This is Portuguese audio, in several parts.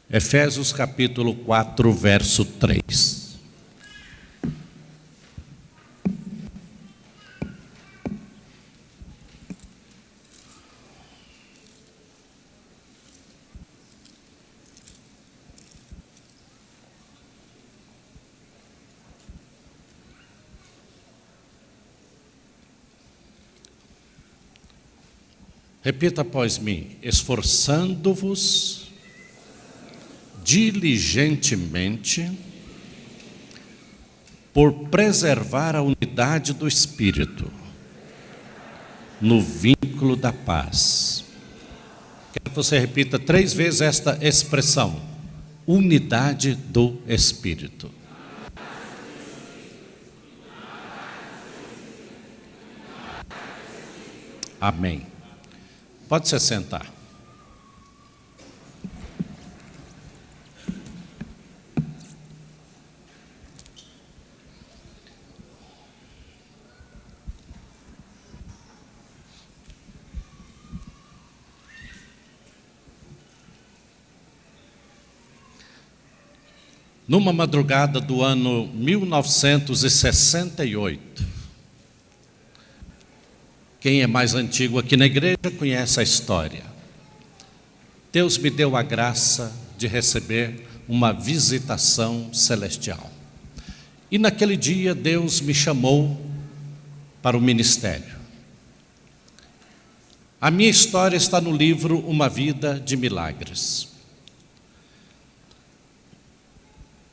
Efésios capítulo 4, verso 3. Repita após mim: esforçando-vos diligentemente por preservar a unidade do Espírito no vínculo da paz. Quero que você repita 3 vezes esta expressão: unidade do Espírito. Amém. Pode se sentar. Numa madrugada do ano 1968, quem é mais antigo aqui na igreja conhece a história. Deus me deu a graça de receber uma visitação celestial. E naquele dia Deus me chamou para o ministério. A minha história está no livro Uma Vida de Milagres.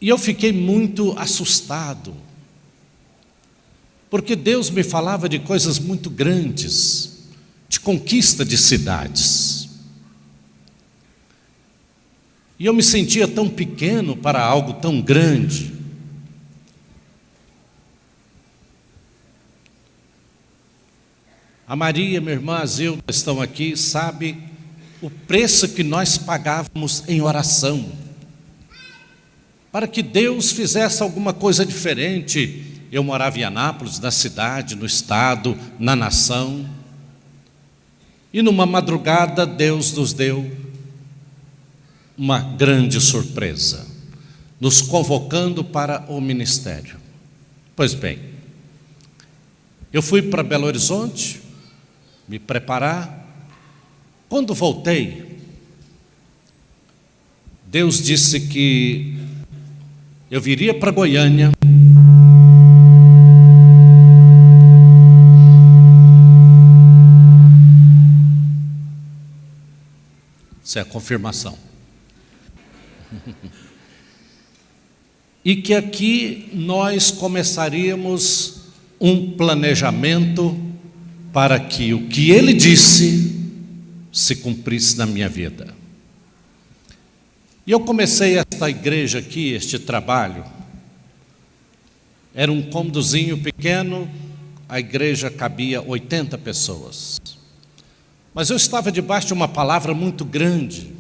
E eu fiquei muito assustado, porque Deus me falava de coisas muito grandes, de conquista de cidades. E eu me sentia tão pequeno para algo tão grande. A Maria, minha irmã, a Zilda estão aqui, sabe o preço que nós pagávamos em oração, para que Deus fizesse alguma coisa diferente. Eu morava em Anápolis, na cidade, no estado, na nação. E numa madrugada Deus nos deu uma grande surpresa, nos convocando para o ministério. Pois bem, eu fui para Belo Horizonte, me preparar. Quando voltei, Deus disse que eu viria para Goiânia. Isso é a confirmação. E que aqui nós começaríamos um planejamento para que o que Ele disse se cumprisse na minha vida. E eu comecei esta igreja aqui, este trabalho. Era um cômodozinho pequeno, a igreja cabia 80 pessoas. Mas eu estava debaixo de uma palavra muito grande,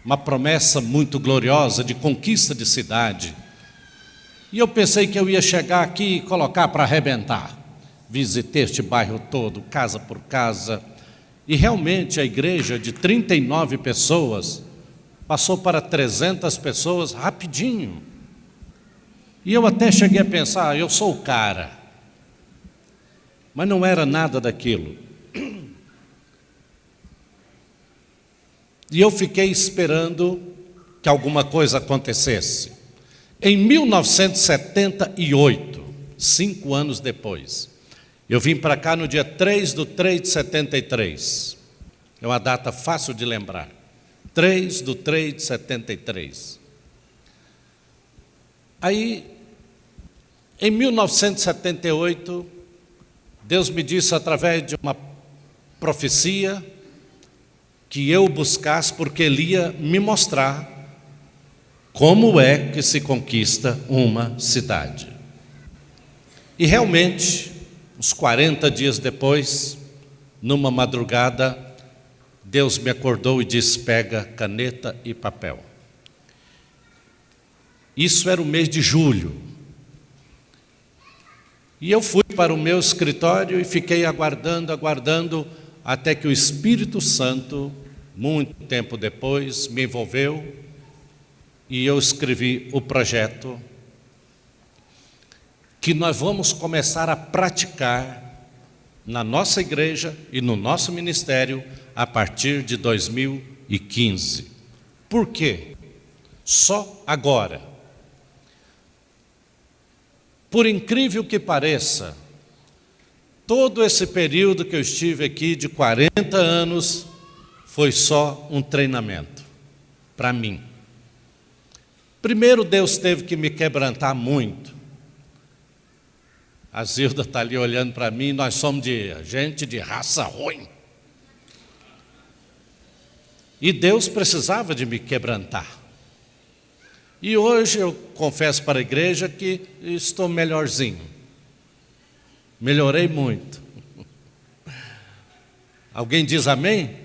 uma promessa muito gloriosa de conquista de cidade. E eu pensei que eu ia chegar aqui e colocar para arrebentar. Visitei este bairro todo, casa por casa. E realmente a igreja de 39 pessoas passou para 300 pessoas rapidinho. E eu até cheguei a pensar, eu sou o cara. Mas não era nada daquilo. E eu fiquei esperando que alguma coisa acontecesse. Em 1978, 5 anos depois, eu vim para cá no dia 3/3/73. É uma data fácil de lembrar. 3/3/73. Aí, em 1978, Deus me disse através de uma profecia que eu buscasse, porque Ele ia me mostrar como é que se conquista uma cidade. E realmente, uns 40 dias depois, numa madrugada, Deus me acordou e disse: pega caneta e papel. Isso era o mês de julho. E eu fui para o meu escritório e fiquei aguardando, até que o Espírito Santo, muito tempo depois, me envolveu e eu escrevi o projeto que nós vamos começar a praticar na nossa igreja e no nosso ministério a partir de 2015. Por quê? Só agora. Por incrível que pareça, todo esse período que eu estive aqui de 40 anos foi só um treinamento para mim. Primeiro, Deus teve que me quebrantar muito. A Zilda está ali olhando para mim, nós somos gente de raça ruim. E Deus precisava de me quebrantar. E hoje eu confesso para a igreja que estou melhorzinho. Melhorei muito. Alguém diz amém?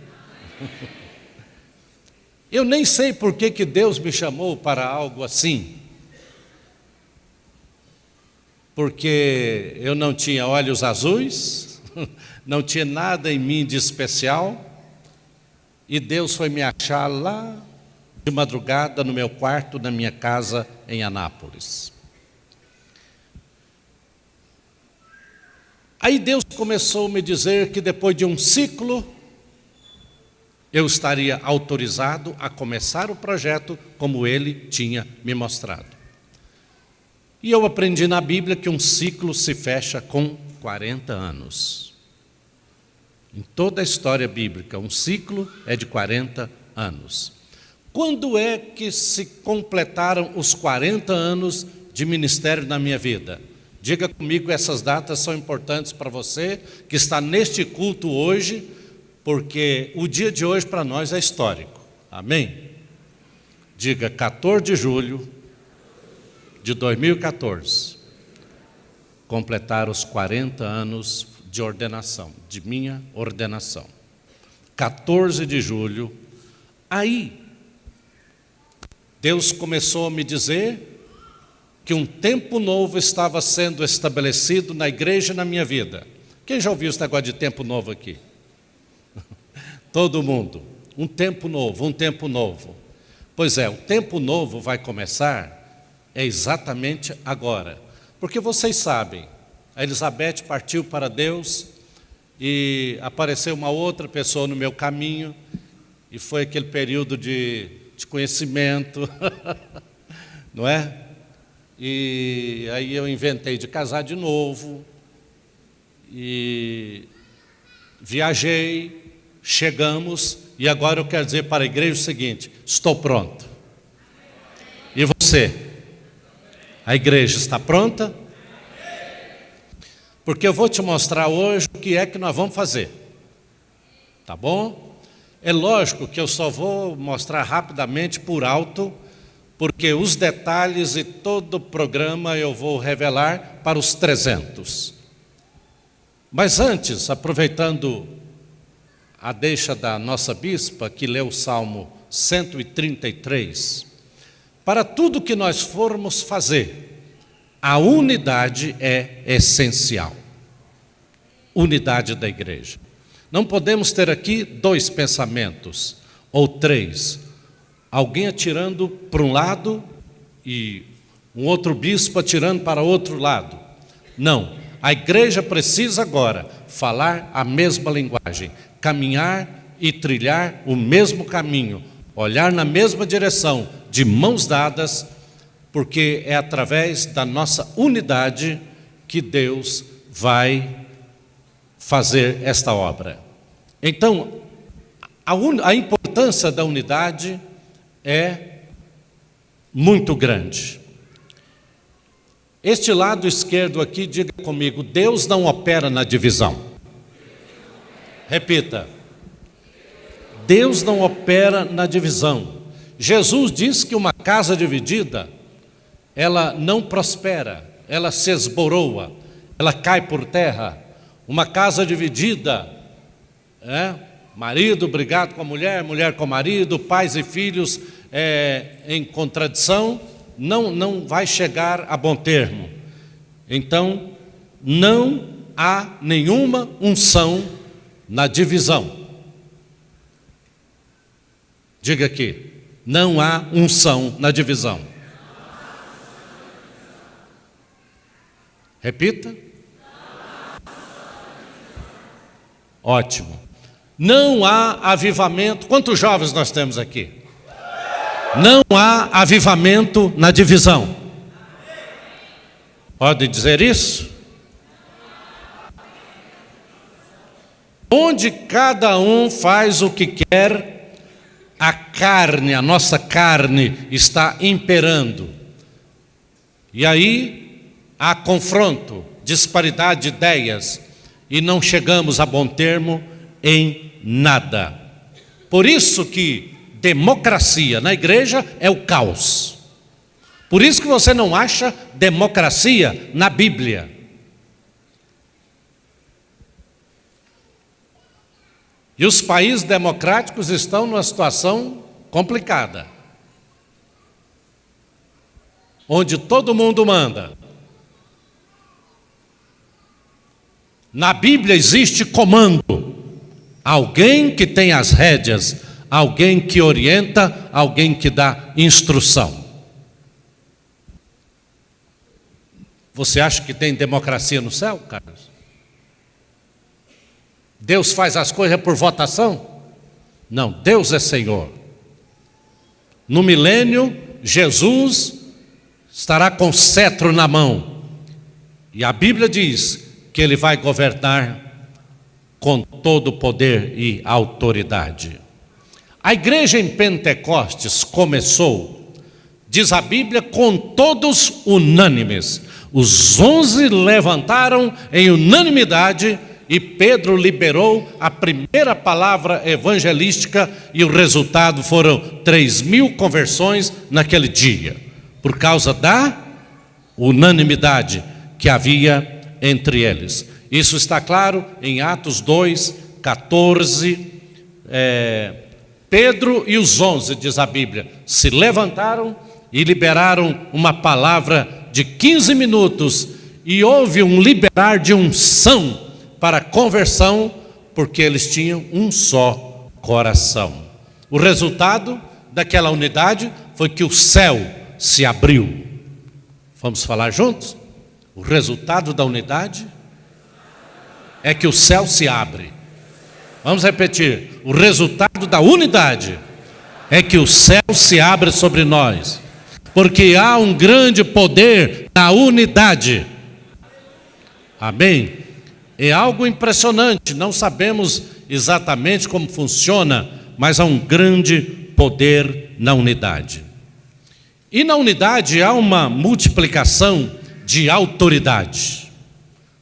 Eu nem sei por que Deus me chamou para algo assim. Porque eu não tinha olhos azuis, não tinha nada em mim de especial, e Deus foi me achar lá de madrugada no meu quarto, na minha casa em Anápolis. Aí Deus começou a me dizer que depois de um ciclo, eu estaria autorizado a começar o projeto como Ele tinha me mostrado. E eu aprendi na Bíblia que um ciclo se fecha com 40 anos. Em toda a história bíblica, um ciclo é de 40 anos. Quando é que se completaram os 40 anos de ministério na minha vida? Diga comigo, essas datas são importantes para você, que está neste culto hoje, porque o dia de hoje para nós é histórico. Amém? Diga, 14 de julho de 2014, completar os 40 anos de ordenação, de minha ordenação. 14 de julho, aí, Deus começou a me dizer que um tempo novo estava sendo estabelecido na igreja e na minha vida. Quem já ouviu esse negócio de tempo novo aqui? Todo mundo. Um tempo novo, um tempo novo. Pois é, o tempo novo vai começar exatamente agora. Porque vocês sabem, a Elizabeth partiu para Deus e apareceu uma outra pessoa no meu caminho e foi aquele período de conhecimento, não é? E aí eu inventei de casar de novo e viajei, chegamos e agora eu quero dizer para a igreja o seguinte: estou pronto. E você? A igreja está pronta? Porque eu vou te mostrar hoje o que é que nós vamos fazer. Tá bom? É lógico que eu só vou mostrar rapidamente por alto, porque os detalhes e todo o programa eu vou revelar para os 300. Mas antes, aproveitando a deixa da nossa bispa, que leu o Salmo 133, para tudo que nós formos fazer, a unidade é essencial. Unidade da igreja. Não podemos ter aqui 2 pensamentos, ou 3. Alguém atirando para um lado e um outro bispo atirando para outro lado. Não, a igreja precisa agora falar a mesma linguagem, caminhar e trilhar o mesmo caminho, olhar na mesma direção, de mãos dadas, porque é através da nossa unidade que Deus vai fazer esta obra. Então, a importância da unidade é muito grande. Este lado esquerdo aqui, diga comigo, Deus não opera na divisão. Repita. Deus não opera na divisão. Jesus disse que uma casa dividida, ela não prospera, ela se esboroa, ela cai por terra. Uma casa dividida, marido brigado com a mulher, mulher com o marido, pais e filhos em contradição, não vai chegar a bom termo. Então, não há nenhuma unção na divisão. Diga aqui, Não há unção na divisão. Repita. Ótimo. Não há avivamento. Quantos jovens nós temos aqui? Não há avivamento na divisão. Pode dizer isso? Onde cada um faz o que quer, a carne, a nossa carne está imperando. E aí há confronto, disparidade de ideias, e não chegamos a bom termo em nada. Por isso que democracia na igreja é o caos. Por isso que você não acha democracia na Bíblia. E os países democráticos estão numa situação complicada, onde todo mundo manda. Na Bíblia existe comando, alguém que tem as rédeas, alguém que orienta, alguém que dá instrução. Você acha que tem democracia no céu, Carlos? Deus faz as coisas por votação? Não, Deus é Senhor. No milênio, Jesus estará com cetro na mão. E a Bíblia diz que Ele vai governar com todo o poder e autoridade. A igreja em Pentecostes começou, diz a Bíblia, com todos unânimes. Os 11 levantaram em unanimidade e Pedro liberou a primeira palavra evangelística e o resultado foram 3.000 conversões naquele dia, por causa da unanimidade que havia entre eles. Isso está claro em Atos 2, 14. Pedro e os 11, diz a Bíblia, se levantaram e liberaram uma palavra de 15 minutos e houve um liberar de unção para conversão, porque eles tinham um só coração. O resultado daquela unidade foi que o céu se abriu. Vamos falar juntos? O resultado da unidade é que o céu se abre. Vamos repetir. O resultado da unidade é que o céu se abre sobre nós, porque há um grande poder na unidade. Amém? É algo impressionante, não sabemos exatamente como funciona, mas há um grande poder na unidade. E na unidade há uma multiplicação de autoridade.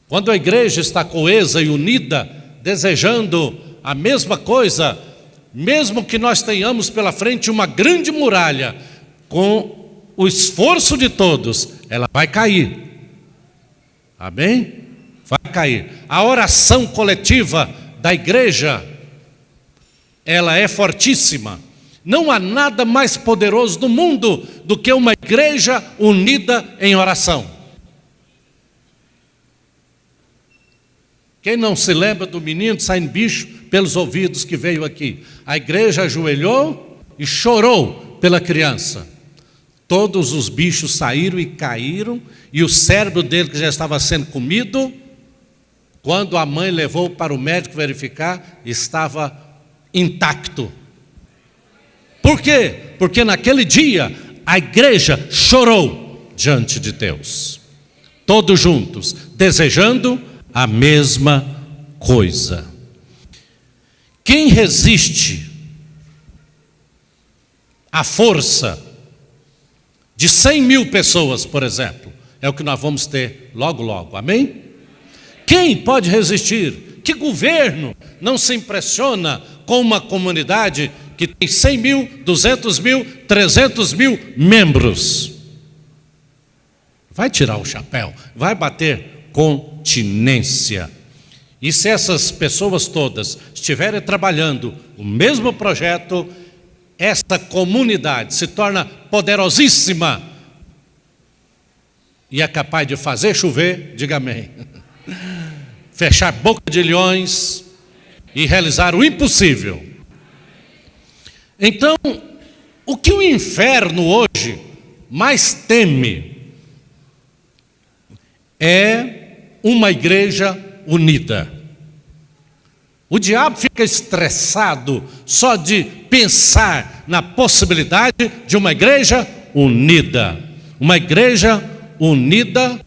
Quando a igreja está coesa e unida, desejando a mesma coisa, mesmo que nós tenhamos pela frente uma grande muralha, com o esforço de todos, ela vai cair. Amém? Vai cair. A oração coletiva da igreja, ela é fortíssima. Não há nada mais poderoso no mundo do que uma igreja unida em oração. Quem não se lembra do menino saindo bicho pelos ouvidos que veio aqui? A igreja ajoelhou e chorou pela criança. Todos os bichos saíram e caíram, e o cérebro dele, que já estava sendo comido, quando a mãe levou para o médico verificar, estava intacto. Por quê? Porque naquele dia a igreja chorou diante de Deus, todos juntos, desejando a mesma coisa. Quem resiste à força de 100.000 pessoas, por exemplo, é o que nós vamos ter logo, logo, amém? Quem pode resistir? Que governo não se impressiona com uma comunidade que tem 100.000, 200.000, 300.000 membros? Vai tirar o chapéu, vai bater continência. E se essas pessoas todas estiverem trabalhando o mesmo projeto, essa comunidade se torna poderosíssima e é capaz de fazer chover, diga amém, fechar boca de leões e realizar o impossível. Então, O que o inferno hoje mais teme é uma igreja unida. O diabo fica estressado só de pensar na possibilidade de uma igreja unida. Uma igreja unida,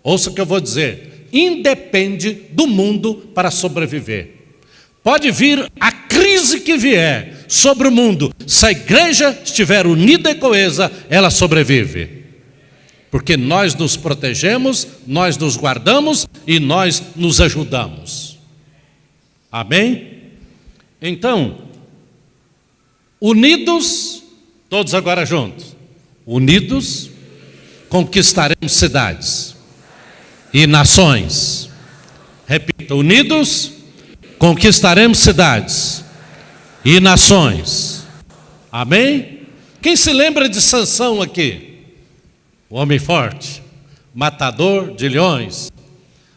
ouça o que eu vou dizer, independe do mundo para sobreviver. Pode vir a crise que vier sobre o mundo, se a igreja estiver unida e coesa, ela sobrevive. Porque nós nos protegemos, nós nos guardamos e nós nos ajudamos. Amém? Então, unidos, todos agora juntos, unidos, conquistaremos cidades e nações. Repita, unidos, conquistaremos cidades e nações. Amém? Quem se lembra de Sansão aqui? O homem forte, matador de leões.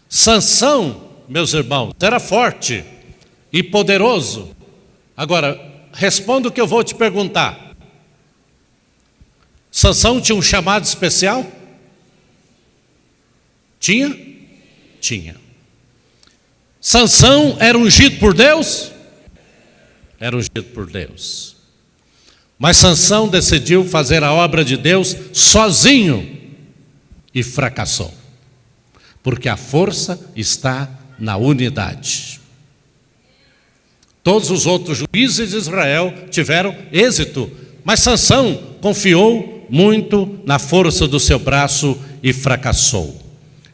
Sansão, meus irmãos, era forte e poderoso. Agora, responda o que eu vou te perguntar. Sansão tinha um chamado especial? Tinha? Tinha. Sansão era ungido por Deus? Era ungido por Deus. Mas Sansão decidiu fazer a obra de Deus sozinho e fracassou. Porque a força está na unidade. Todos os outros juízes de Israel tiveram êxito, mas Sansão confiou muito na força do seu braço e fracassou.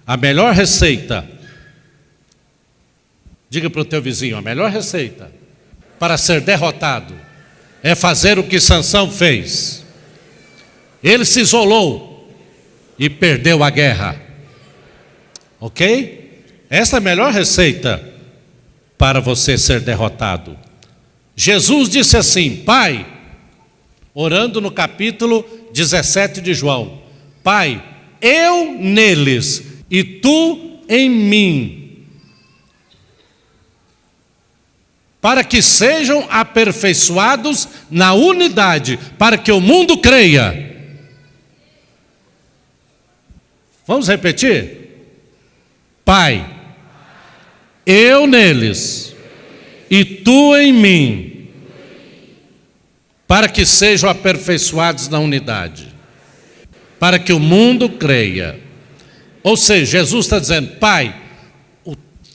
A melhor receita, diga para o teu vizinho, a melhor receita para ser derrotado é fazer o que Sansão fez. Ele se isolou e perdeu a guerra. Ok? Essa é a melhor receita para você ser derrotado. Jesus disse assim, Pai, orando no capítulo 17 de João, Pai, eu neles e tu em mim, para que sejam aperfeiçoados na unidade, para que o mundo creia. Vamos repetir? Pai, eu neles e tu em mim, para que sejam aperfeiçoados na unidade, para que o mundo creia. Ou seja, Jesus está dizendo, Pai,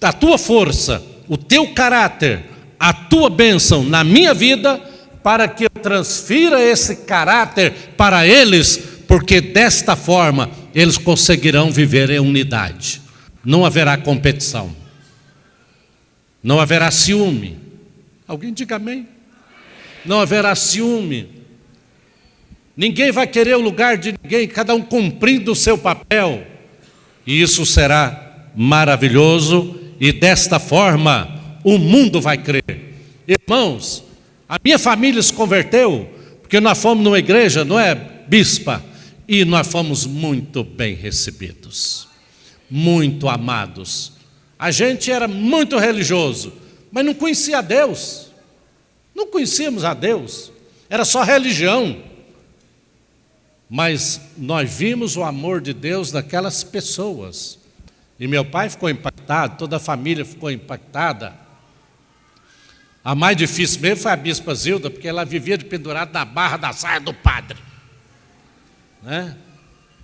a tua força, o teu caráter, a tua bênção na minha vida, para que eu transfira esse caráter para eles, porque desta forma eles conseguirão viver em unidade. Não haverá competição, não haverá ciúme. Alguém diga amém? Não haverá ciúme. Ninguém vai querer o lugar de ninguém, cada um cumprindo o seu papel. E isso será maravilhoso, e desta forma o mundo vai crer. Irmãos, a minha família se converteu, porque nós fomos numa igreja, não é, bispa? E nós fomos muito bem recebidos, muito amados. A gente era muito religioso, mas não conhecia a Deus. Não conhecíamos a Deus, era só religião. Mas nós vimos o amor de Deus naquelas pessoas. E meu pai ficou impactado, toda a família ficou impactada. A mais difícil mesmo foi a bispa Zilda, porque ela vivia de pendurada na barra da saia do padre. Né?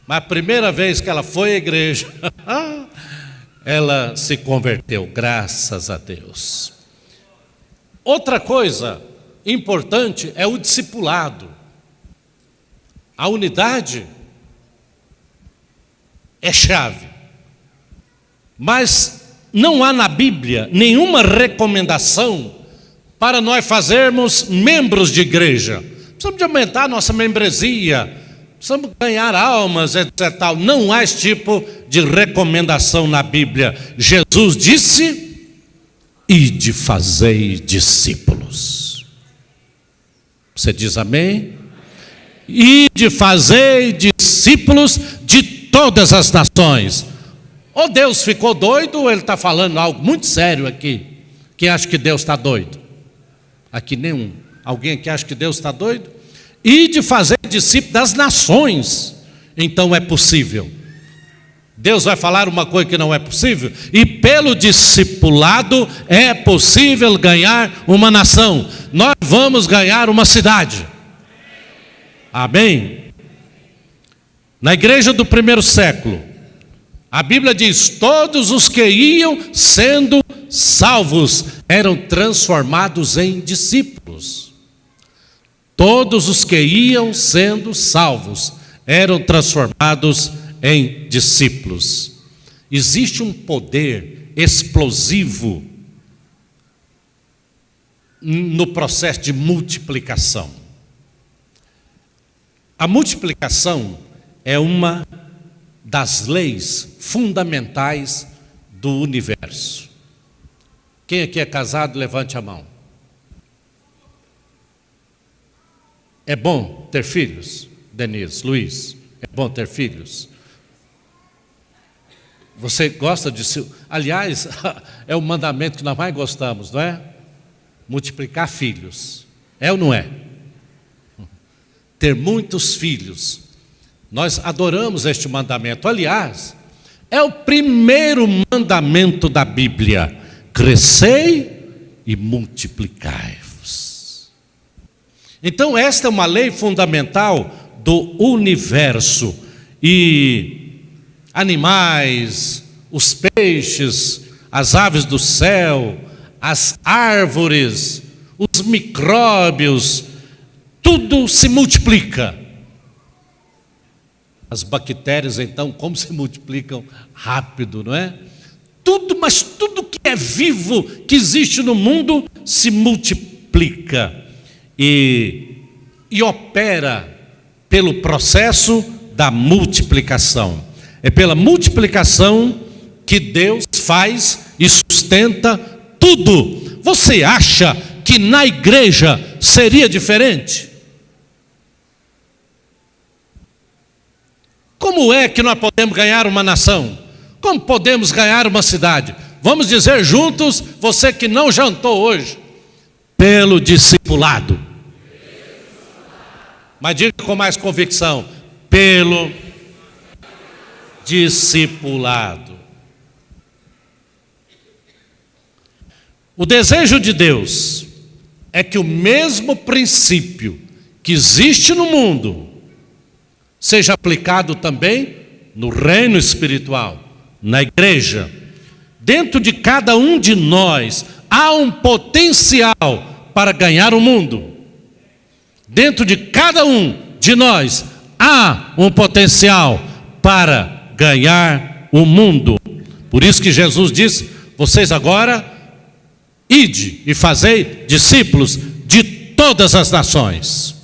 Mas a primeira vez que ela foi à igreja, ela se converteu, graças a Deus. Outra coisa importante é o discipulado. A unidade é chave. Mas não há na Bíblia nenhuma recomendação para nós fazermos membros de igreja. Precisamos de aumentar a nossa membresia, precisamos ganhar almas, etc. Não há esse tipo de recomendação na Bíblia. Jesus disse, ide fazei discípulos. Você diz amém? Ide fazei discípulos de todas as nações. Ou Deus ficou doido, ou Ele está falando algo muito sério aqui. Quem acha que Deus está doido? Aqui nenhum. Alguém que acha que Deus está doido? e de fazer discípulos das nações. Então é possível. Deus vai falar uma coisa que não é possível, e pelo discipulado é possível ganhar uma nação. Nós vamos ganhar uma cidade. Amém? Na igreja do primeiro século, a Bíblia diz: todos os que iam sendo salvos eram transformados em discípulos. Todos os que iam sendo salvos eram transformados em discípulos. Existe um poder explosivo no processo de multiplicação. A multiplicação é uma das leis fundamentais do universo. Quem aqui é casado, levante a mão. É bom ter filhos? Denise, Luiz, é bom ter filhos? Você gosta de... Aliás, é o mandamento que nós mais gostamos, não é? Multiplicar filhos. É ou não é? Ter muitos filhos. Nós adoramos este mandamento. Aliás, é o primeiro mandamento da Bíblia: crescei e multiplicai-vos. Então esta é uma lei fundamental do universo. E animais, os peixes, as aves do céu, as árvores, os micróbios, tudo se multiplica. As bactérias, então, como se multiplicam rápido, não é? Tudo, mas tudo que é vivo, que existe no mundo, se multiplica e opera pelo processo da multiplicação. É pela multiplicação que Deus faz e sustenta tudo. Você acha que na igreja seria diferente? Como é que nós podemos ganhar uma nação? Como podemos ganhar uma cidade? Vamos dizer juntos, você que não jantou hoje: pelo discipulado. Mas diga com mais convicção: pelo discipulado. O desejo de Deus é que o mesmo princípio que existe no mundo seja aplicado também no reino espiritual, na igreja. Dentro de cada um de nós há um potencial para ganhar o mundo. Dentro de cada um de nós há um potencial para ganhar o mundo. Por isso que Jesus disse: vocês agora ide e fazei discípulos de todas as nações.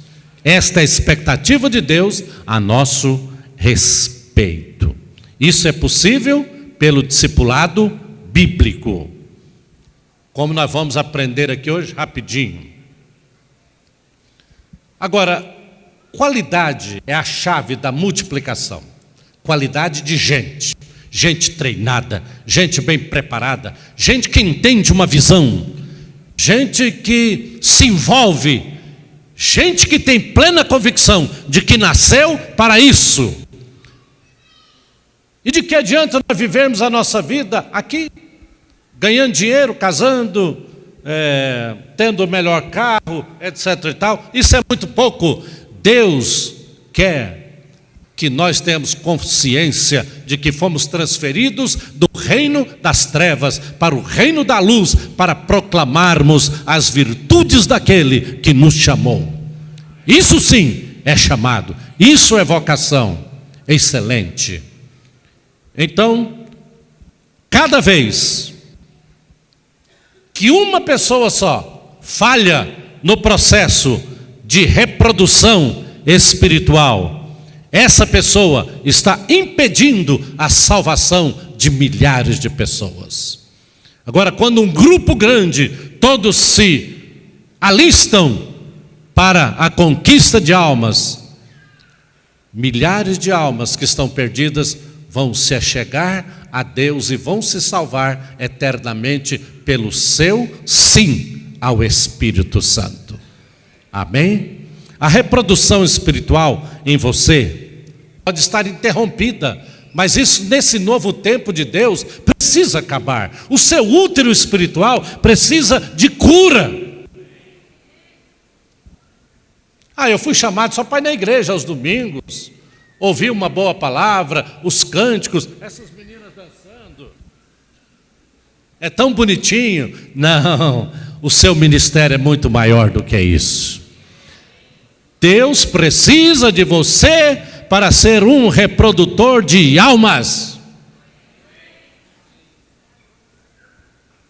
Esta é a expectativa de Deus a nosso respeito. Isso é possível pelo discipulado bíblico, como nós vamos aprender aqui hoje rapidinho. Agora, qualidade é a chave da multiplicação. Qualidade de gente, gente treinada, gente bem preparada, gente que entende uma visão, gente que se envolve, gente que tem plena convicção de que nasceu para isso. E de que adianta nós vivermos a nossa vida aqui, ganhando dinheiro, casando, tendo o melhor carro, etc. e tal? Isso é muito pouco. Deus quer que nós tenhamos consciência de que fomos transferidos do reino das trevas para o reino da luz, para proclamarmos as virtudes daquele que nos chamou. Isso sim é chamado, isso é vocação. Excelente. Então, cada vez que uma pessoa só falha no processo de reprodução espiritual, essa pessoa está impedindo a salvação de milhares de pessoas. Agora, quando um grupo grande, todos se alistam para a conquista de almas, milhares de almas que estão perdidas vão se achegar a Deus e vão se salvar eternamente pelo seu sim ao Espírito Santo. Amém? A reprodução espiritual em você pode estar interrompida, mas isso, nesse novo tempo de Deus, precisa acabar. O seu útero espiritual precisa de cura. Eu fui chamado só para ir na igreja aos domingos, ouvir uma boa palavra, os cânticos, essas meninas dançando. É tão bonitinho. Não, o seu ministério é muito maior do que isso. Deus precisa de você para ser um reprodutor de almas.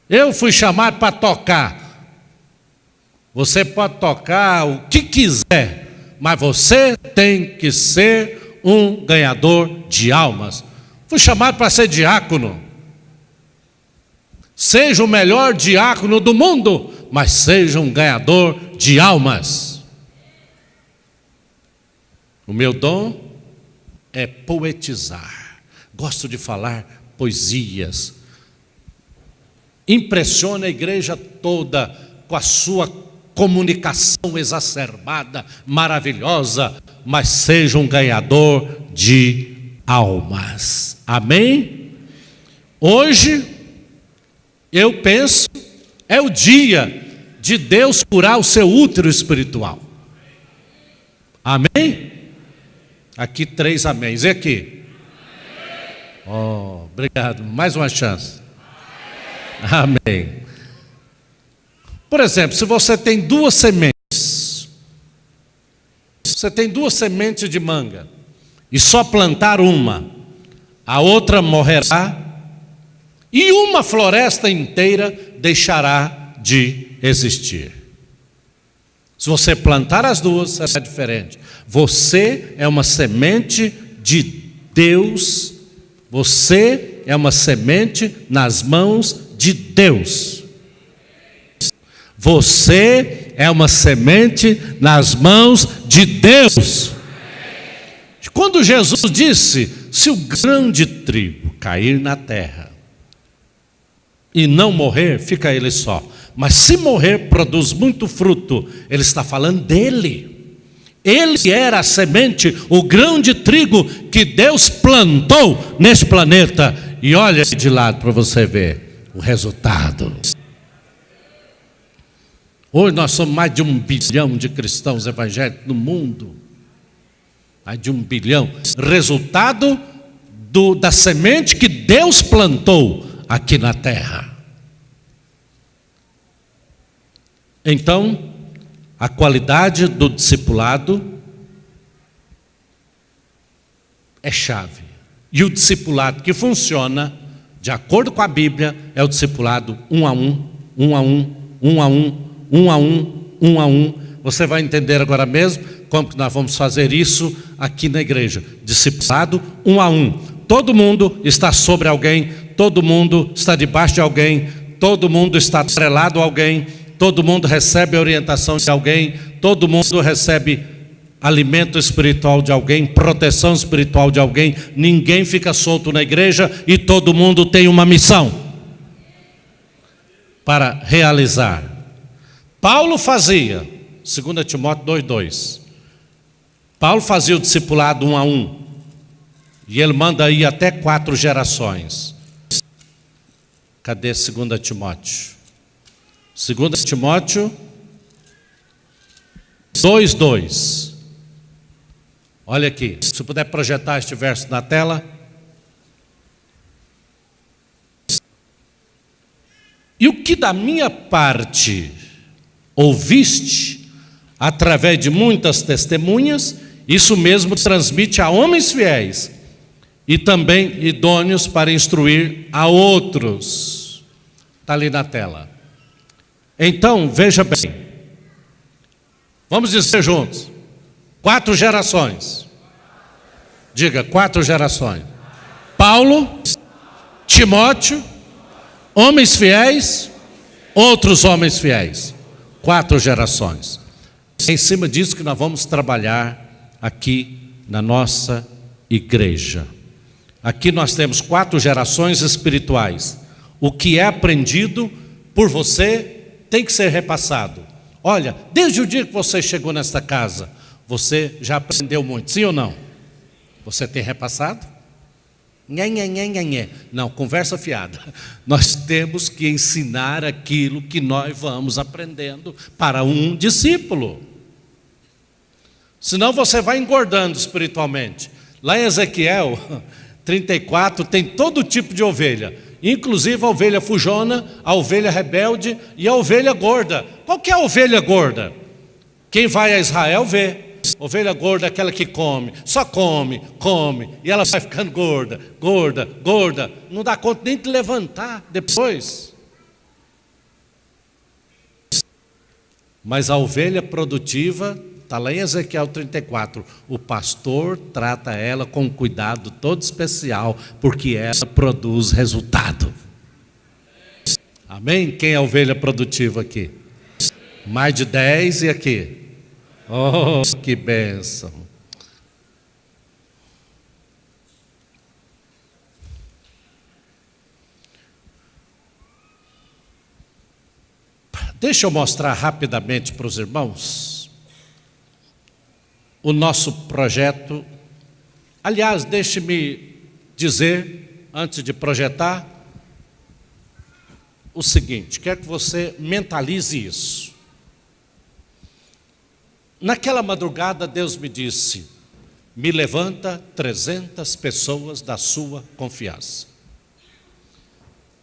Eu fui chamado para tocar. Você pode tocar o que quiser, mas você tem que ser um ganhador de almas. Fui chamado para ser diácono. Seja o melhor diácono do mundo, mas seja um ganhador de almas. O meu dom é poetizar. Gosto de falar poesias. Impressiona a igreja toda com a sua comunicação exacerbada, maravilhosa, mas seja um ganhador de almas. Amém? Hoje, eu penso, é o dia de Deus curar o seu útero espiritual. Amém? Aqui 3 améns. E aqui? Obrigado. Mais uma chance. Amém. Por exemplo, se você tem 2 sementes, você tem 2 sementes de manga, e só plantar uma, a outra morrerá, e uma floresta inteira deixará de existir. Se você plantar as duas, será diferente. Você é uma semente de Deus, você é uma semente nas mãos de Deus. Você é uma semente nas mãos de Deus. Quando Jesus disse, se o grão de trigo cair na terra e não morrer, fica ele só. Mas se morrer, produz muito fruto. Ele está falando dele. Ele era a semente, o grão de trigo que Deus plantou neste planeta. E olha de lado para você ver o resultado. Hoje nós somos mais de 1 bilhão de cristãos evangélicos no mundo. Mais de 1 bilhão. Resultado da semente que Deus plantou aqui na terra. Então, a qualidade do discipulado é chave. E o discipulado que funciona, de acordo com a Bíblia, é o discipulado 1 a 1, 1 a 1, 1 a 1, 1 a 1, 1 a 1. Você vai entender agora mesmo como que nós vamos fazer isso aqui na igreja. Discipulado 1 a 1. Todo mundo está sobre alguém, todo mundo está debaixo de alguém, todo mundo está atrelado a alguém, todo mundo recebe a orientação de alguém, todo mundo recebe alimento espiritual de alguém, proteção espiritual de alguém. Ninguém fica solto na igreja e todo mundo tem uma missão para realizar. Paulo fazia, 2 Timóteo 2,2. Paulo fazia o discipulado 1 a 1. E ele manda aí até 4 gerações. Cadê 2 Timóteo? 2 Timóteo 2,2. Olha aqui, se puder projetar este verso na tela. E o que da minha parte ouviste, através de muitas testemunhas, isso mesmo transmite a homens fiéis e também idôneos para instruir a outros. Está ali na tela. Então, veja bem, vamos dizer juntos, 4 gerações. Diga, 4 gerações. Paulo, Timóteo, homens fiéis, outros homens fiéis. 4 gerações. É em cima disso que nós vamos trabalhar aqui na nossa igreja. Aqui nós temos 4 gerações espirituais. O que é aprendido por você tem que ser repassado. Olha, desde o dia que você chegou nesta casa, Você já aprendeu muito, sim ou não? Você tem repassado? Nhé. Não, conversa fiada. Nós temos que ensinar aquilo que nós vamos aprendendo para um discípulo. Senão você vai engordando espiritualmente. Lá em Ezequiel 34 tem todo tipo de ovelha, inclusive a ovelha fujona, a ovelha rebelde e a ovelha gorda. Qual que é a ovelha gorda? Quem vai a Israel vê. Ovelha gorda é aquela que come, só come, e ela vai ficando gorda, não dá conta nem de levantar depois. Mas a ovelha produtiva, está lá em Ezequiel 34, o pastor trata ela com um cuidado todo especial, porque ela produz resultado. Amém? Quem é a ovelha produtiva aqui? Mais de 10 e aqui? Oh, que bênção! Deixa eu mostrar rapidamente para os irmãos o nosso projeto. Aliás, deixe-me dizer, antes de projetar, o seguinte: quero que você mentalize isso. Naquela madrugada, Deus me disse: me levanta 300 pessoas da sua confiança.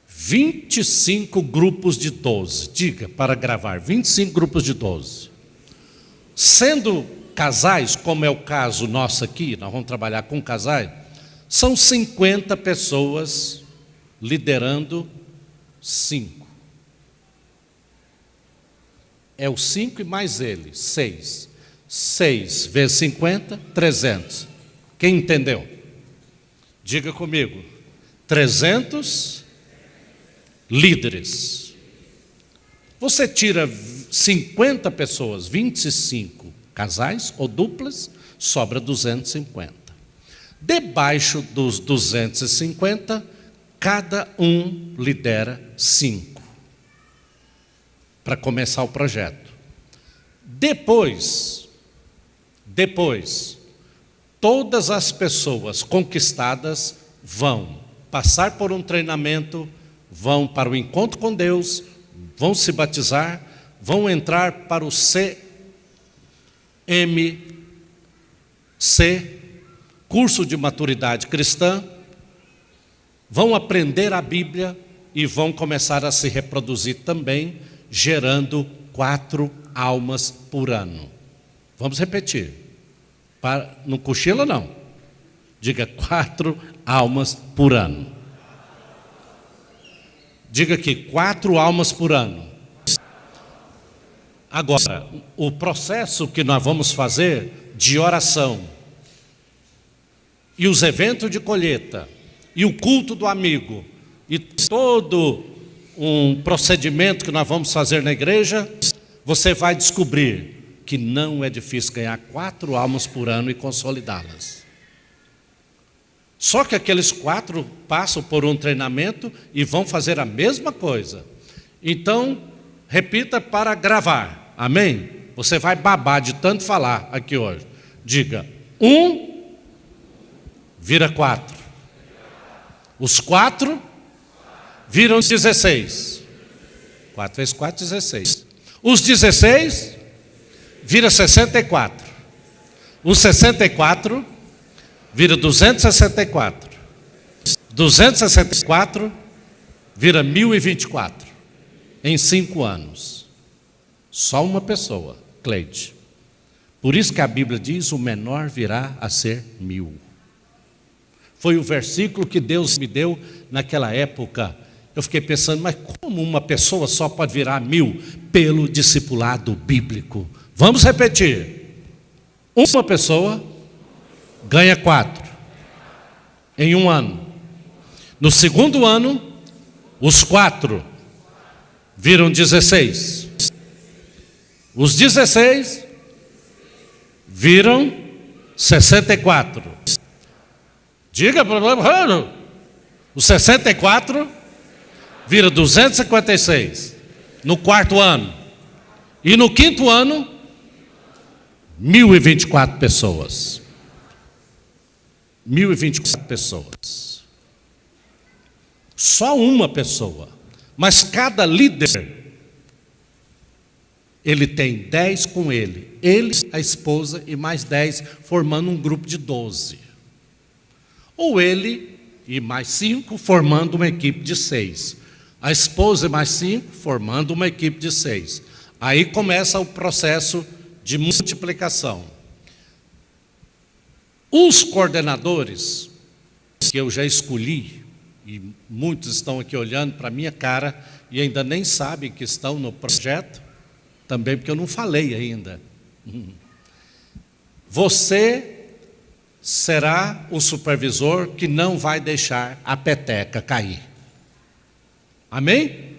25 grupos de 12, diga, para gravar, 25 grupos de 12. Sendo casais, como é o caso nosso aqui, nós vamos trabalhar com casais, são 50 pessoas liderando 5. É o 5 e mais ele, 6. 6 vezes 50, 300. Quem entendeu? Diga comigo. 300 líderes. Você tira 50 pessoas, 25 casais ou duplas, sobra 250. Debaixo dos 250, cada um lidera 5. Para começar o projeto. Depois, todas as pessoas conquistadas vão passar por um treinamento, vão para o encontro com Deus, vão se batizar, vão entrar para o CMC, curso de maturidade cristã, vão aprender a Bíblia e vão começar a se reproduzir também, gerando 4 almas por ano. Vamos repetir. Não cochila não. Diga 4 almas por ano. Diga aqui, 4 almas por ano. Agora, o processo que nós vamos fazer de oração, e os eventos de colheita, e o culto do amigo, e todo um procedimento que nós vamos fazer na igreja, você vai descobrir que não é difícil ganhar 4 almas por ano e consolidá-las. Só que aqueles 4 passam por um treinamento e vão fazer a mesma coisa. Então, repita para gravar. Amém? Você vai babar de tanto falar aqui hoje. Diga, 1 vira 4. Os 4 viram 16. 4 vezes 4, 16. Os 16 vira 64. Os 64 vira 264. 264 vira 1024. Em 5 anos. Só uma pessoa, Cleide. Por isso que a Bíblia diz, o menor virá a ser 1000. Foi o versículo que Deus me deu naquela época. Eu fiquei pensando, mas como uma pessoa só pode virar 1000? Pelo discipulado bíblico. Vamos repetir. Uma pessoa ganha 4 em um ano. No segundo ano, os 4 viram 16. Os 16 viram 64. Diga para o os 64 vira 256 no quarto ano. E no quinto ano, 1.024 pessoas. 1.024 pessoas. Só uma pessoa. Mas cada líder, ele tem 10 com ele. Ele, a esposa e mais 10, formando um grupo de 12. Ou ele e mais 5, formando uma equipe de 6. A esposa e mais 5, formando uma equipe de 6. Aí começa o processo de multiplicação. Os coordenadores, que eu já escolhi, e muitos estão aqui olhando para a minha cara e ainda nem sabem que estão no projeto, também porque eu não falei ainda. Você será o supervisor que não vai deixar a peteca cair. Amém?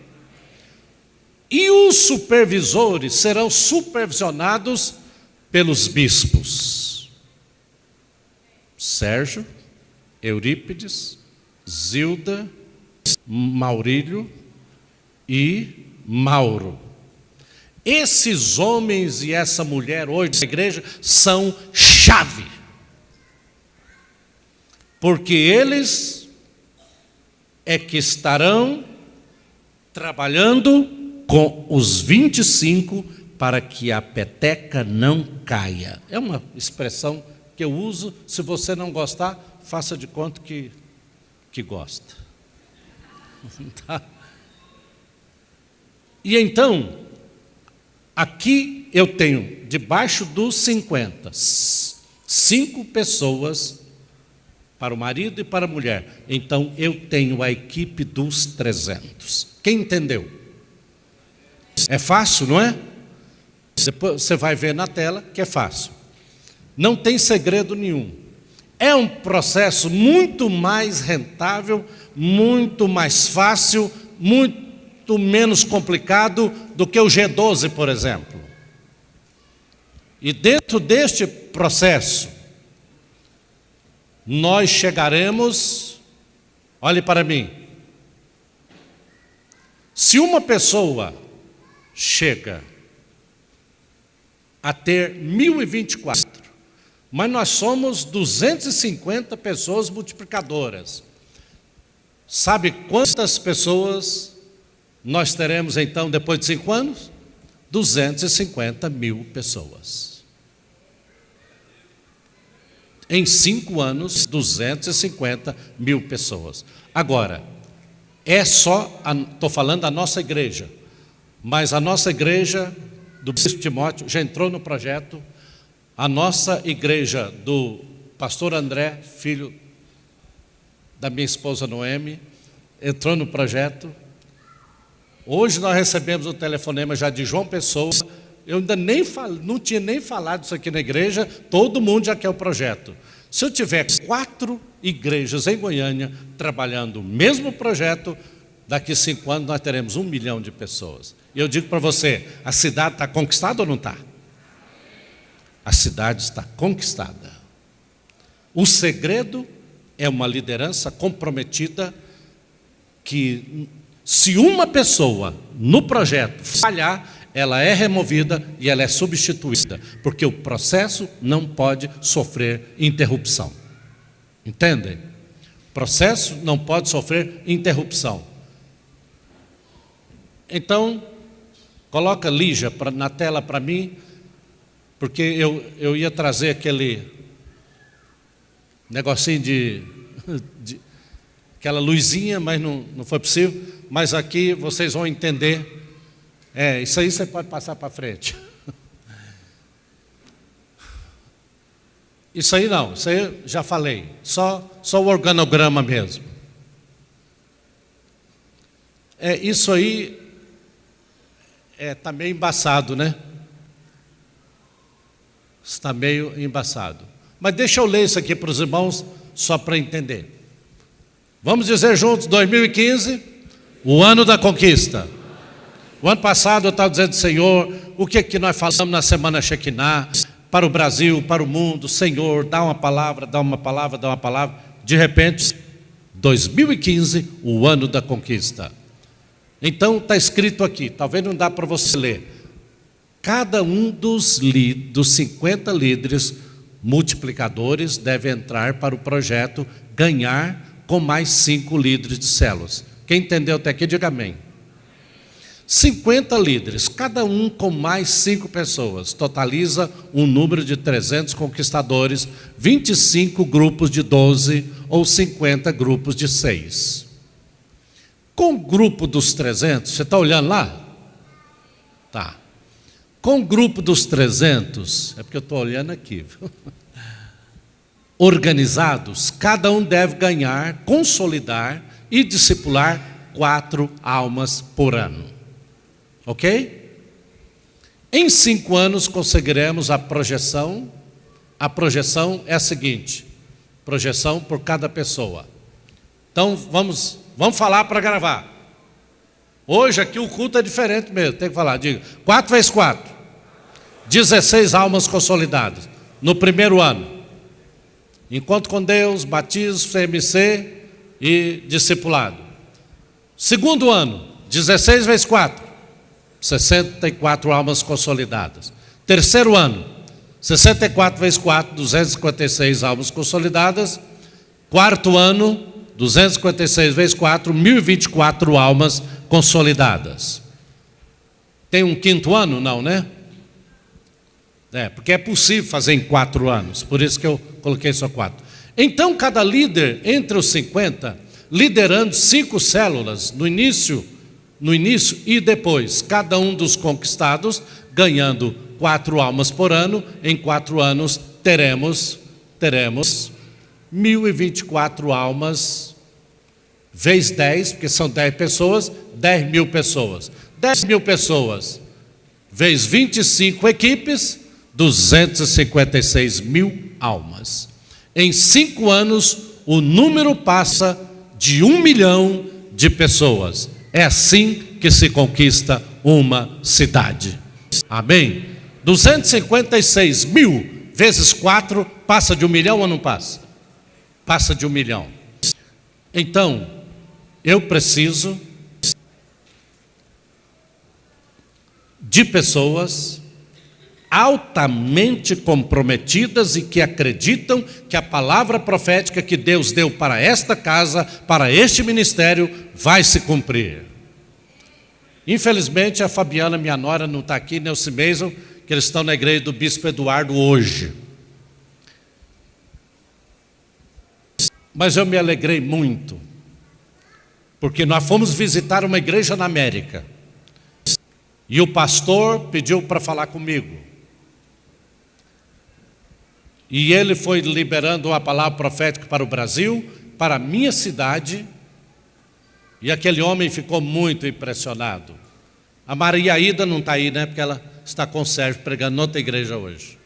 E os supervisores serão supervisionados pelos bispos. Sérgio, Eurípides, Zilda, Maurílio e Mauro. Esses homens e essa mulher hoje da igreja são chave. Porque eles é que estarão trabalhando com os 25 para que a peteca não caia. É uma expressão que eu uso. Se você não gostar, faça de conta que gosta. Tá? E então, aqui eu tenho, debaixo dos 50, 5 pessoas para o marido e para a mulher. Então, eu tenho a equipe dos 300. Quem entendeu? É fácil, não é? Depois você vai ver na tela que é fácil. Não tem segredo nenhum. É um processo muito mais rentável, muito mais fácil, muito menos complicado do que o G12, por exemplo. E dentro deste processo, nós chegaremos, olhe para mim, se uma pessoa chega a ter 1.024, mas nós somos 250 pessoas multiplicadoras. Sabe quantas pessoas nós teremos então depois de 5 anos? 250.000 pessoas. Em 5 anos, 250.000 pessoas. Agora, estou falando da nossa igreja, mas a nossa igreja do Bispo Timóteo já entrou no projeto. A nossa igreja do pastor André, filho da minha esposa Noemi, entrou no projeto. Hoje nós recebemos o telefonema já de João Pessoa. Eu ainda não tinha nem falado isso aqui na igreja, todo mundo já quer o projeto. Se eu tiver 4 igrejas em Goiânia trabalhando o mesmo projeto, daqui a 5 anos nós teremos 1 milhão de pessoas. E eu digo para você, a cidade está conquistada ou não está? A cidade está conquistada. O segredo é uma liderança comprometida que, se uma pessoa no projeto falhar, ela é removida e ela é substituída, porque o processo não pode sofrer interrupção. Entendem? O processo não pode sofrer interrupção. Então, coloca Lígia na tela para mim, porque eu ia trazer aquele negocinho de aquela luzinha, mas não foi possível. Mas aqui vocês vão entender. Isso aí você pode passar para frente. Isso aí não, isso aí eu já falei. Só o organograma mesmo. Isso aí está meio embaçado, né? Está meio embaçado. Mas deixa eu ler isso aqui para os irmãos, só para entender. Vamos dizer juntos, 2015, o ano da conquista. O ano passado eu estava dizendo, Senhor, o que nós falamos na Semana Shekinah, para o Brasil, para o mundo, Senhor, dá uma palavra, dá uma palavra, dá uma palavra. De repente, 2015, o ano da conquista. Então está escrito aqui, talvez não dá para você ler. Cada um dos 50 líderes multiplicadores deve entrar para o projeto Ganhar com mais 5 líderes de células. Quem entendeu até aqui, diga amém. 50 líderes, cada um com mais 5 pessoas, totaliza um número de 300 conquistadores, 25 grupos de 12 ou 50 grupos de 6. Com o grupo dos 300, você está olhando lá? Tá. Com o grupo dos 300, é porque eu estou olhando aqui, viu? Organizados, cada um deve ganhar, consolidar e discipular 4 almas por ano. Ok? Em 5 anos conseguiremos a projeção. A projeção é a seguinte: projeção por cada pessoa. Então vamos falar para gravar. Hoje aqui o culto é diferente mesmo, tem que falar. Diga, 4 vezes 4. 16 almas consolidadas no primeiro ano. Encontro com Deus, batismo, CMC e discipulado. Segundo ano, 16 vezes 4. 64 almas consolidadas. Terceiro ano, 64 vezes 4, 256 almas consolidadas. Quarto ano, 256 vezes 4, 1024 almas consolidadas. Tem um quinto ano? Não, né? Porque é possível fazer em 4 anos, por isso que eu coloquei só 4. Então, cada líder, entre os 50, liderando 5 células no início e depois, cada um dos conquistados ganhando 4 almas por ano. Em 4 anos teremos 1024 almas, vezes 10, porque são 10 pessoas, 10 mil pessoas. 10 mil pessoas, vezes 25 equipes, 256 mil almas. Em 5 anos, o número passa de 1 milhão de pessoas. É assim que se conquista uma cidade. Amém? 256 mil vezes 4 passa de 1 milhão ou não passa? Passa de 1 milhão. Então, eu preciso de pessoas altamente comprometidas e que acreditam que a palavra profética que Deus deu para esta casa, para este ministério, vai se cumprir. Infelizmente, a Fabiana, minha nora, não está aqui, nem o Cimeison, que eles estão na igreja do Bispo Eduardo hoje. Mas eu me alegrei muito, porque nós fomos visitar uma igreja na América, e o pastor pediu para falar comigo. E ele foi liberando uma palavra profética para o Brasil, para a minha cidade, e aquele homem ficou muito impressionado. A Maria Ida não está aí, né? Porque ela está com o Sérgio pregando em outra igreja hoje.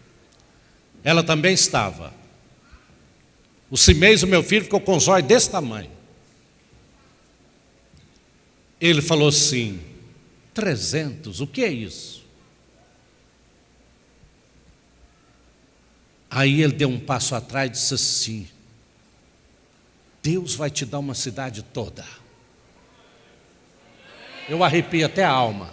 Ela também estava. O Cimeison, meu filho, ficou com os olhos desse tamanho. Ele falou assim: 300, o que é isso? Aí ele deu um passo atrás e disse assim: Deus vai te dar uma cidade toda. Eu arrepio até a alma.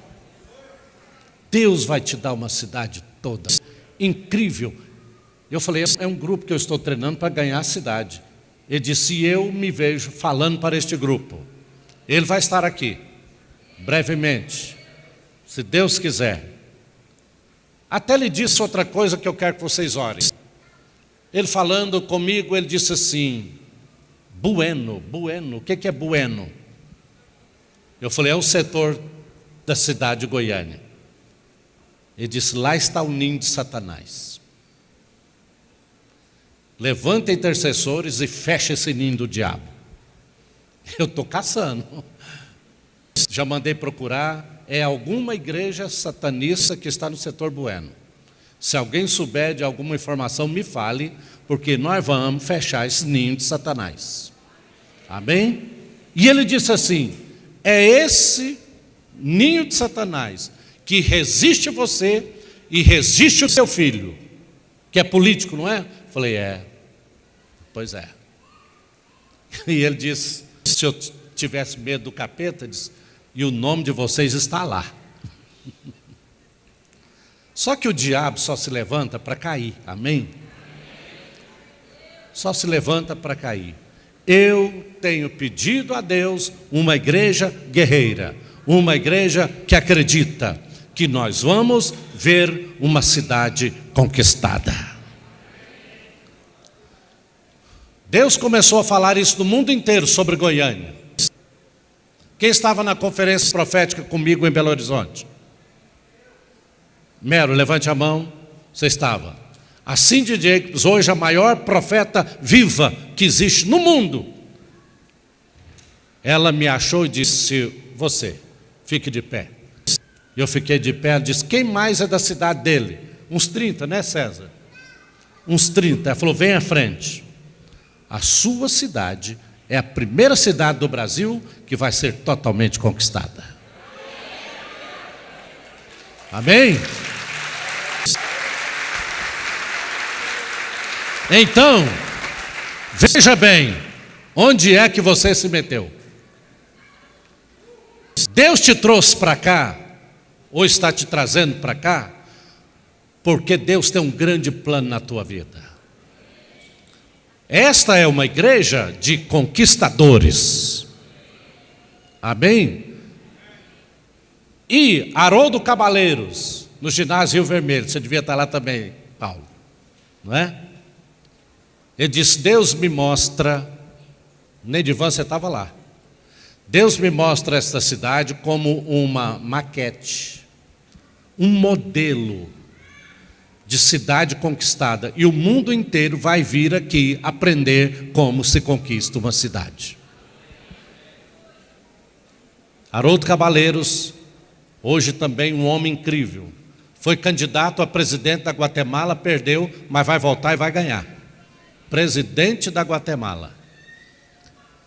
Deus vai te dar uma cidade toda. Incrível. Eu falei, é um grupo que eu estou treinando para ganhar a cidade. Ele disse, eu me vejo falando para este grupo. Ele vai estar aqui, brevemente, se Deus quiser. Até lhe disse outra coisa que eu quero que vocês orem. Ele falando comigo, ele disse assim, bueno, o que é bueno? Eu falei, é o setor da cidade de Goiânia. Ele disse, lá está o ninho de Satanás. Levanta intercessores e fecha esse ninho do diabo. Eu estou caçando. Já mandei procurar, é alguma igreja satanista que está no setor bueno. Se alguém souber de alguma informação, me fale, porque nós vamos fechar esse ninho de Satanás. Amém? E ele disse assim, é esse ninho de Satanás que resiste a você e resiste o seu filho, que é político, não é? Falei, é. Pois é. E ele disse, se eu tivesse medo do capeta, disse, e o nome de vocês está lá. Só que o diabo só se levanta para cair, amém? Só se levanta para cair. Eu tenho pedido a Deus uma igreja guerreira, uma igreja que acredita que nós vamos ver uma cidade conquistada. Deus começou a falar isso no mundo inteiro sobre Goiânia. Quem estava na conferência profética comigo em Belo Horizonte? Mero, levante a mão. Você estava. A Cindy Jacobs, hoje a maior profeta viva que existe no mundo. Ela me achou e disse: você, fique de pé. Eu fiquei de pé. Ela disse: quem mais é da cidade dele? Uns 30, né, César? Uns 30. Ela falou: vem à frente. A sua cidade é a primeira cidade do Brasil que vai ser totalmente conquistada. Amém? Então, veja bem, onde é que você se meteu? Deus te trouxe para cá, ou está te trazendo para cá, porque Deus tem um grande plano na tua vida. Esta é uma igreja de conquistadores. Amém? E Haroldo Cabaleiros, no ginásio Rio Vermelho, você devia estar lá também, Paulo, não é? Ele disse: Deus me mostra, Nedivan, você estava lá. Deus me mostra esta cidade como uma maquete, um modelo de cidade conquistada. E o mundo inteiro vai vir aqui aprender como se conquista uma cidade. Haroldo Cabaleiros, hoje também um homem incrível. Foi candidato a presidente da Guatemala, perdeu, mas vai voltar e vai ganhar. Presidente da Guatemala.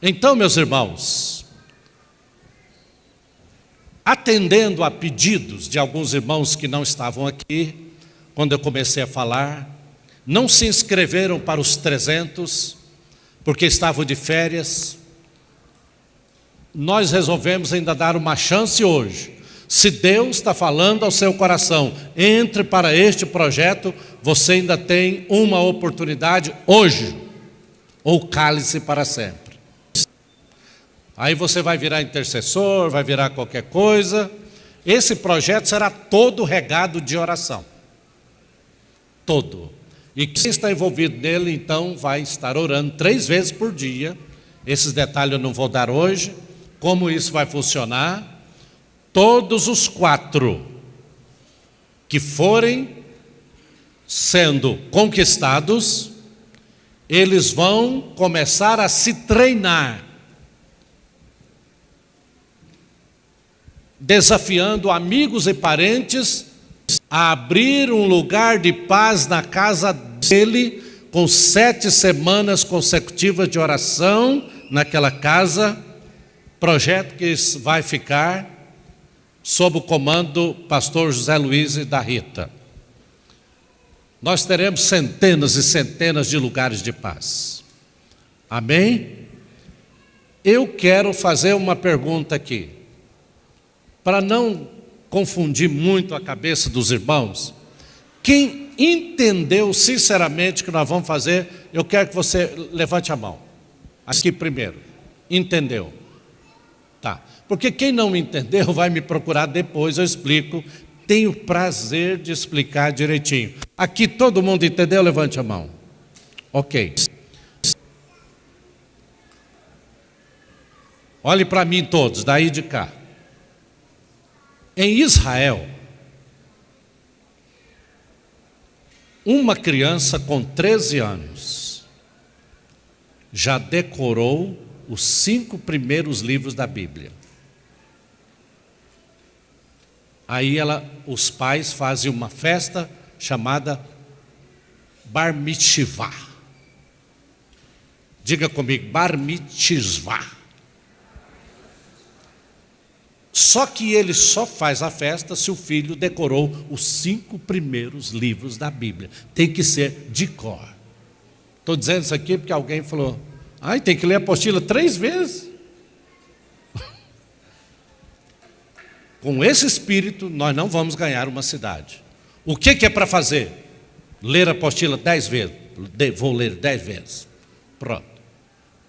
Então, meus irmãos, atendendo a pedidos de alguns irmãos que não estavam aqui, quando eu comecei a falar, não se inscreveram para os 300, porque estavam de férias. Nós resolvemos ainda dar uma chance hoje. Se Deus está falando ao seu coração, entre para este projeto, você ainda tem uma oportunidade hoje, ou cale-se para sempre. Aí você vai virar intercessor, vai virar qualquer coisa. Esse projeto será todo regado de oração. Todo. E quem está envolvido nele, então, vai estar orando 3 vezes por dia. Esses detalhes eu não vou dar hoje. Como isso vai funcionar? Todos os 4 que forem sendo conquistados, eles vão começar a se treinar, desafiando amigos e parentes a abrir um lugar de paz na casa dele, com 7 semanas consecutivas de oração naquela casa, projeto que vai ficar sob o comando do pastor José Luiz e da Rita. Nós teremos centenas e centenas de lugares de paz. Amém? Eu quero fazer uma pergunta aqui, para não confundir muito a cabeça dos irmãos. Quem entendeu sinceramente o que nós vamos fazer, eu quero que você levante a mão. Aqui primeiro. Entendeu? Tá. Porque quem não entendeu vai me procurar depois, eu explico. Tenho prazer de explicar direitinho. Aqui todo mundo entendeu? Levante a mão. Ok. Olhe para mim todos, daí de cá. Em Israel, uma criança com 13 anos já decorou os 5 primeiros livros da Bíblia. Aí os pais fazem uma festa chamada Bar Mitzvah. Diga comigo, Bar Mitzvah. Só que ele só faz a festa se o filho decorou os 5 primeiros livros da Bíblia. Tem que ser de cor. Estou dizendo isso aqui porque alguém falou: ai, tem que ler a apostila 3 vezes. Com esse espírito, nós não vamos ganhar uma cidade. O que é para fazer? Ler a apostila 10 vezes. Vou ler 10 vezes. Pronto.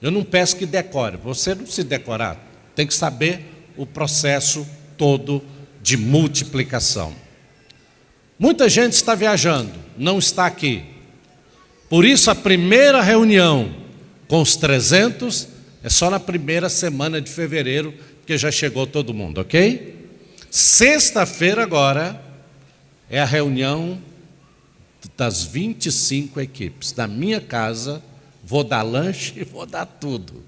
Eu não peço que decore. Você não precisa decorar. Tem que saber o processo todo de multiplicação. Muita gente está viajando, não está aqui. Por isso a primeira reunião com os 300 é só na primeira semana de fevereiro, porque já chegou todo mundo, ok? Sexta-feira agora é a reunião das 25 equipes. Na minha casa, vou dar lanche e vou dar tudo.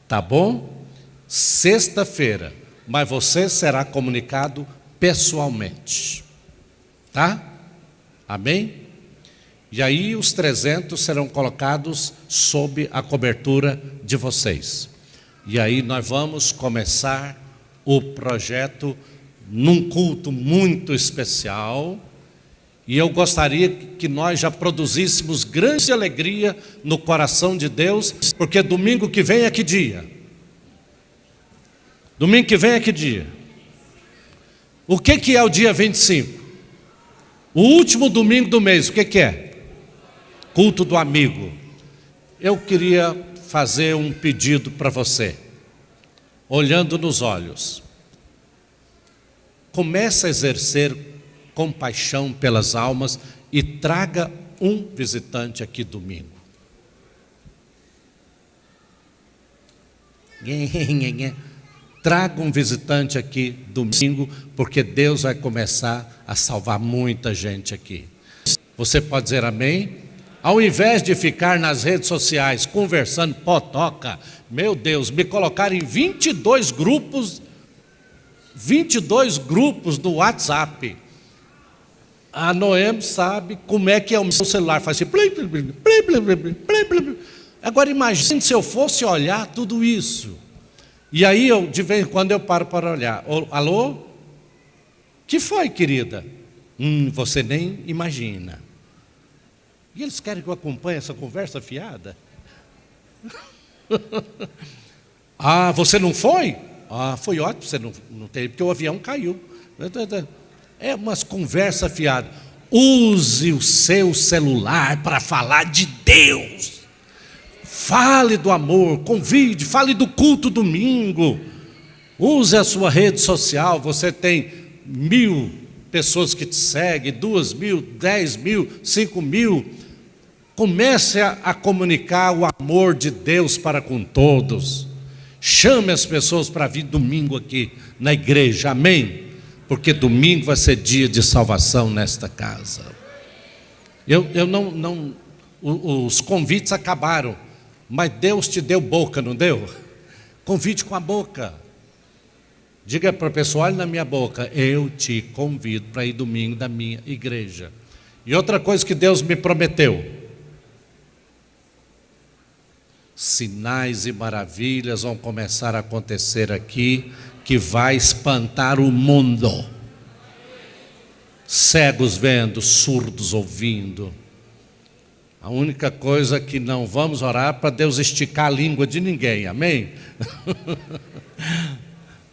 Tá bom? Sexta-feira. Mas você será comunicado pessoalmente. Tá? Amém? E aí os 300 serão colocados sob a cobertura de vocês. E aí nós vamos começar o projeto num culto muito especial. E eu gostaria que nós já produzíssemos grande alegria no coração de Deus, porque domingo que vem é que dia? Domingo que vem é que dia? O que é o dia 25? O último domingo do mês, o que é? Culto do amigo. Eu queria fazer um pedido para você, olhando nos olhos. Comece a exercer compaixão pelas almas e traga um visitante aqui domingo. Traga um visitante aqui domingo, porque Deus vai começar a salvar muita gente aqui. Você pode dizer amém? Ao invés de ficar nas redes sociais conversando potoca, meu Deus, me colocaram em 22 grupos no WhatsApp. A Noemi sabe como é que é o meu celular, faz assim. Agora imagine se eu fosse olhar tudo isso. E aí de vez em quando eu paro para olhar. Alô? Que foi, querida? Você nem imagina. E eles querem que eu acompanhe essa conversa fiada? Ah, você não foi? Ah, foi ótimo, você não teve, porque o avião caiu. É umas conversas fiadas. Use o seu celular para falar de Deus. Fale do amor, convide, fale do culto domingo. Use a sua rede social. Você tem 1000 pessoas que te seguem, 2000, 10.000, 5.000. Comece a comunicar o amor de Deus para com todos. Chame as pessoas para vir domingo aqui na igreja, amém? Porque domingo vai ser dia de salvação nesta casa. Os convites acabaram, mas Deus te deu boca, não deu? Convide com a boca. Diga para a pessoa, olha na minha boca, eu te convido para ir domingo da minha igreja. E outra coisa que Deus me prometeu: sinais e maravilhas vão começar a acontecer aqui, que vai espantar o mundo. Cegos vendo, surdos ouvindo. A única coisa que não vamos orar para Deus esticar a língua de ninguém, amém?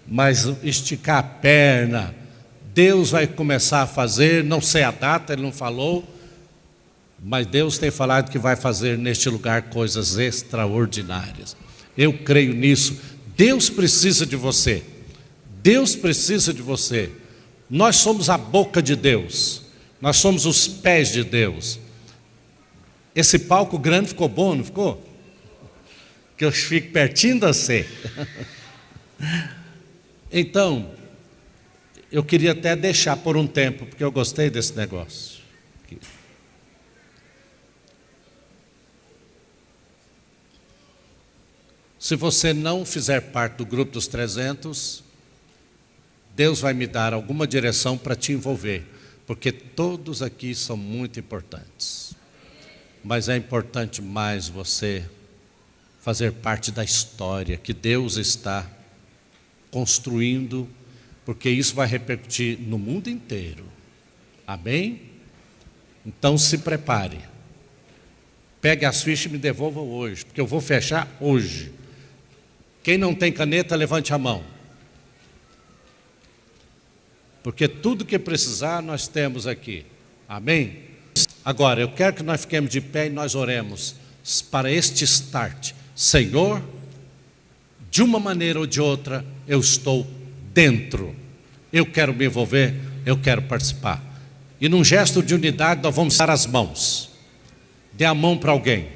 Mas esticar a perna, Deus vai começar a fazer, não sei a data, Ele não falou, mas Deus tem falado que vai fazer neste lugar coisas extraordinárias. Eu creio nisso. Deus precisa de você. Deus precisa de você. Nós somos a boca de Deus. Nós somos os pés de Deus. Esse palco grande ficou bom, não ficou? Que eu fico pertinho de você. Então, eu queria até deixar por um tempo, porque eu gostei desse negócio. Se você não fizer parte do grupo dos 300, Deus vai me dar alguma direção para te envolver, porque todos aqui são muito importantes. Mas é importante mais você fazer parte da história que Deus está construindo, porque isso vai repercutir no mundo inteiro. Amém? Então se prepare. Pegue as fichas e me devolva hoje, porque eu vou fechar hoje. Quem não tem caneta, levante a mão. Porque tudo que precisar nós temos aqui. Amém? Agora, eu quero que nós fiquemos de pé e nós oremos para este start. Senhor, de uma maneira ou de outra, eu estou dentro. Eu quero me envolver, eu quero participar. E num gesto de unidade, nós vamos dar as mãos. Dê a mão para alguém.